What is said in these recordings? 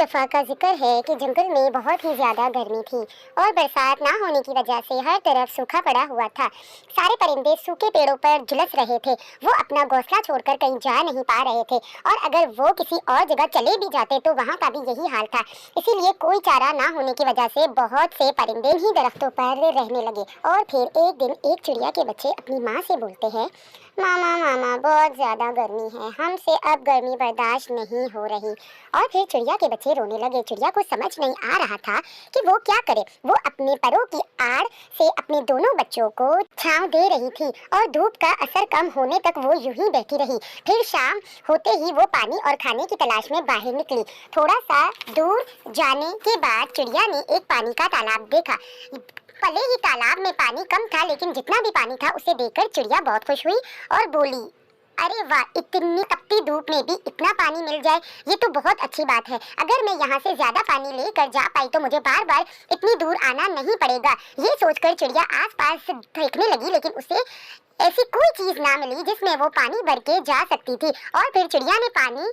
दफ़ा का जिक्र है कि जंगल में बहुत ही ज़्यादा गर्मी थी और बरसात ना होने की वजह से हर तरफ सूखा पड़ा हुआ था। सारे परिंदे सूखे पेड़ों पर झुलस रहे थे। वो अपना घोंसला छोड़कर कहीं जा नहीं पा रहे थे और अगर वो किसी और जगह चले भी जाते तो वहाँ का भी यही हाल था। इसीलिए कोई चारा ना होने की वजह से बहुत से परिंदे ही दरख्तों पर रहने लगे। और फिर एक दिन एक चिड़िया के बच्चे अपनी माँ से बोलते हैं, मामा मामा बहुत ज़्यादा गर्मी है, हमसे अब गर्मी बर्दाश्त नहीं हो रही। और फिर चिड़िया के बच्चे रोने लगे। चिड़िया को समझ नहीं आ रहा था कि वो क्या करे। वो अपने परों की आड़ से अपने दोनों बच्चों को छांव दे रही थी और धूप का असर कम होने तक वो यूं ही बैठी रही। फिर शाम होते ही वो पानी और खाने की तलाश में बाहर निकली। थोड़ा सा दूर जाने के बाद चिड़िया ने एक पानी का तालाब देखा। भले ही तालाब में पानी कम था, लेकिन जितना भी पानी था उसे देखकर चिड़िया बहुत खुश हुई और बोली, अरे वाह, इतनी तपती धूप में भी इतना पानी मिल जाए, ये तो बहुत अच्छी बात है। अगर मैं यहाँ से ज्यादा पानी लेकर जा पाई तो मुझे बार बार इतनी दूर आना नहीं पड़ेगा। ये सोचकर चिड़िया आसपास देखने लगी, लेकिन उसे ऐसी कोई चीज ना मिली जिसमें वो पानी भर के जा सकती थी। और फिर चिड़िया ने पानी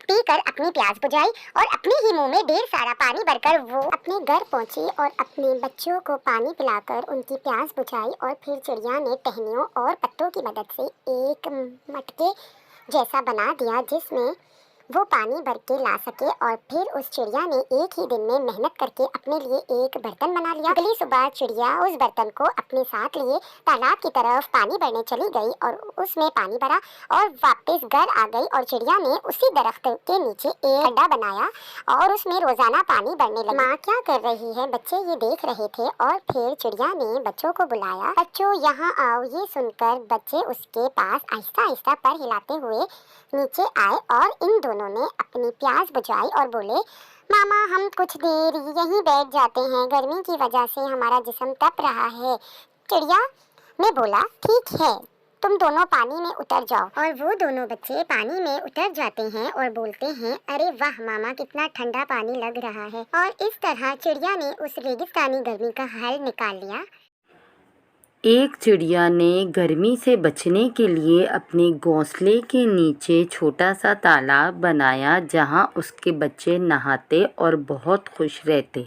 पीकर अपनी प्यास बुझाई और अपने ही मुंह में ढेर सारा पानी भरकर वो अपने घर पहुंची और अपने बच्चों को पानी पिलाकर उनकी प्यास बुझाई। और फिर चिड़िया ने टहनियों और पत्तों की मदद से एक मटके जैसा बना दिया जिसमें वो पानी भर के ला सके। और फिर उस चिड़िया ने एक ही दिन में मेहनत करके अपने लिए एक बर्तन बना लिया। अगली सुबह चिड़िया उस बर्तन को अपने साथ लिए तालाब की तरफ पानी भरने चली गई और उसमें पानी भरा और वापस घर आ गई। और चिड़िया ने उसी दरख्त के नीचे एक गड्ढा बनाया और उसमें रोजाना पानी भरने लगी। माँ क्या कर रही है, बच्चे ये देख रहे थे। और फिर चिड़िया ने बच्चों को बुलाया, बच्चों यहाँ आओ। ये सुनकर बच्चे उसके पास आहिस्ता आहिस्ता पर हिलाते हुए नीचे आए और इन दोनों ने अपनी प्यास बुझाई और बोले, मामा हम कुछ देर यहीं बैठ जाते हैं, गर्मी की वजह से हमारा जिस्म तप रहा है। चिड़िया ने बोला, ठीक है, तुम दोनों पानी में उतर जाओ। और वो दोनों बच्चे पानी में उतर जाते हैं और बोलते हैं, अरे वाह मामा, कितना ठंडा पानी लग रहा है। और इस तरह चिड़िया ने उस रेगिस्तानी गर्मी का हल निकाल लिया। एक चिड़िया ने गर्मी से बचने के लिए अपने घोंसले के नीचे छोटा सा तालाब बनाया जहाँ उसके बच्चे नहाते और बहुत खुश रहते।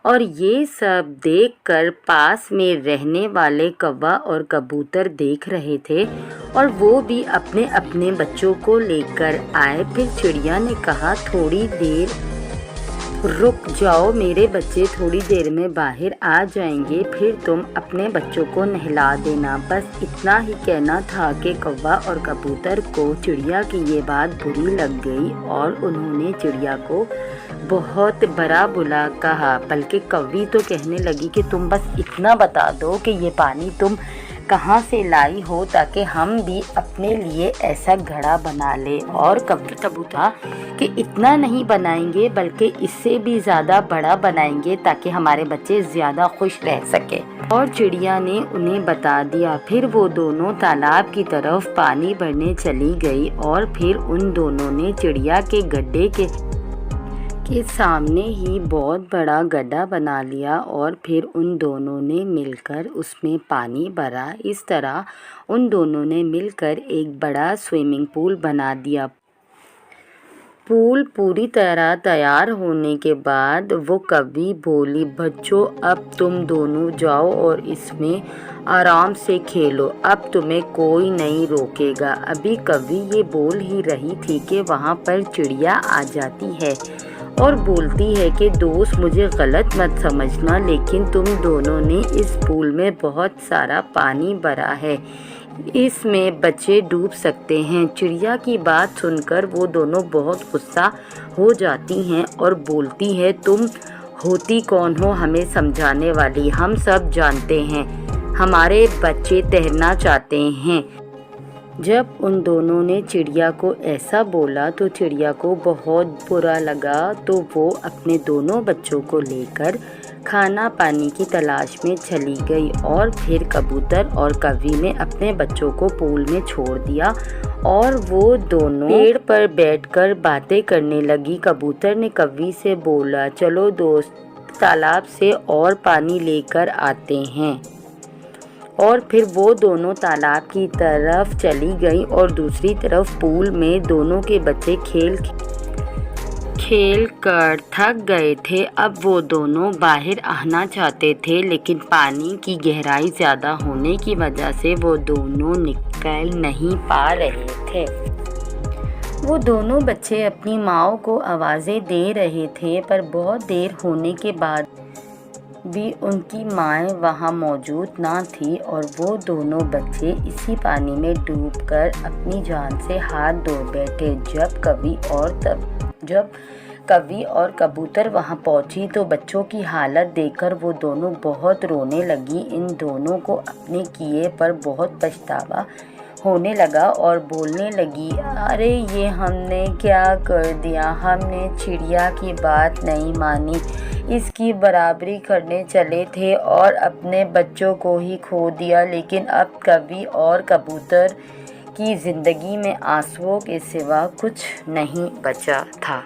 और ये सब देखकर पास में रहने वाले कौवा और कबूतर देख रहे थे और वो भी अपने अपने बच्चों को लेकर आए। फिर चिड़िया ने कहा, थोड़ी देर रुक जाओ, मेरे बच्चे थोड़ी देर में बाहर आ जाएंगे, फिर तुम अपने बच्चों को नहला देना। बस इतना ही कहना था कि कौवा और कबूतर को चिड़िया की ये बात बुरी लग गई और उन्होंने चिड़िया को बहुत बुरा भला कहा। बल्कि कौवी तो कहने लगी कि तुम बस इतना बता दो कि ये पानी तुम कहाँ से लाई हो ताकि हम भी अपने लिए ऐसा घड़ा बना ले। और कबूतर कि इतना नहीं बनाएंगे बल्कि इससे भी ज़्यादा बड़ा बनाएंगे ताकि हमारे बच्चे ज़्यादा खुश रह सके। और चिड़िया ने उन्हें बता दिया। फिर वो दोनों तालाब की तरफ पानी भरने चली गई और फिर उन दोनों ने चिड़िया के गड्ढे के सामने ही बहुत बड़ा गड्ढा बना लिया और फिर उन दोनों ने मिलकर उसमें पानी भरा। इस तरह उन दोनों ने मिलकर एक बड़ा स्विमिंग पूल बना दिया। पूल पूरी तरह तैयार होने के बाद वो कौवी बोली, बच्चों अब तुम दोनों जाओ और इसमें आराम से खेलो, अब तुम्हें कोई नहीं रोकेगा। अभी कौवी ये बोल ही रही थी कि वहाँ पर चिड़िया आ जाती है और बोलती है कि दोस्त मुझे गलत मत समझना, लेकिन तुम दोनों ने इस पूल में बहुत सारा पानी भरा है, इसमें बच्चे डूब सकते हैं। चिड़िया की बात सुनकर वो दोनों बहुत गुस्सा हो जाती हैं और बोलती है, तुम होती कौन हो हमें समझाने वाली, हम सब जानते हैं हमारे बच्चे तैरना चाहते हैं। जब उन दोनों ने चिड़िया को ऐसा बोला तो चिड़िया को बहुत बुरा लगा, तो वो अपने दोनों बच्चों को लेकर खाना पानी की तलाश में चली गई। और फिर कबूतर और कौवी ने अपने बच्चों को पूल में छोड़ दिया और वो दोनों पेड़ पर बैठकर बातें करने लगी। कबूतर ने कौवी से बोला, चलो दोस्त, तालाब से और पानी लेकर आते हैं। और फिर वो दोनों तालाब की तरफ चली गई और दूसरी तरफ पूल में दोनों के बच्चे खेल कर थक गए थे। अब वो दोनों बाहर आना चाहते थे, लेकिन पानी की गहराई ज़्यादा होने की वजह से वो दोनों निकल नहीं पा रहे थे। वो दोनों बच्चे अपनी माँ को आवाज़ें दे रहे थे, पर बहुत देर होने के बाद भी उनकी माँ वहाँ मौजूद ना थी और वो दोनों बच्चे इसी पानी में डूबकर अपनी जान से हाथ धो बैठे। जब कवि और कबूतर वहाँ पहुँची तो बच्चों की हालत देखकर वो दोनों बहुत रोने लगी। इन दोनों को अपने किए पर बहुत पछतावा होने लगा और बोलने लगी, अरे ये हमने क्या कर दिया, हमने चिड़िया की बात नहीं मानी, इसकी बराबरी करने चले थे और अपने बच्चों को ही खो दिया। लेकिन अब कवि और कबूतर की ज़िंदगी में आंसुओं के सिवा कुछ नहीं बचा था।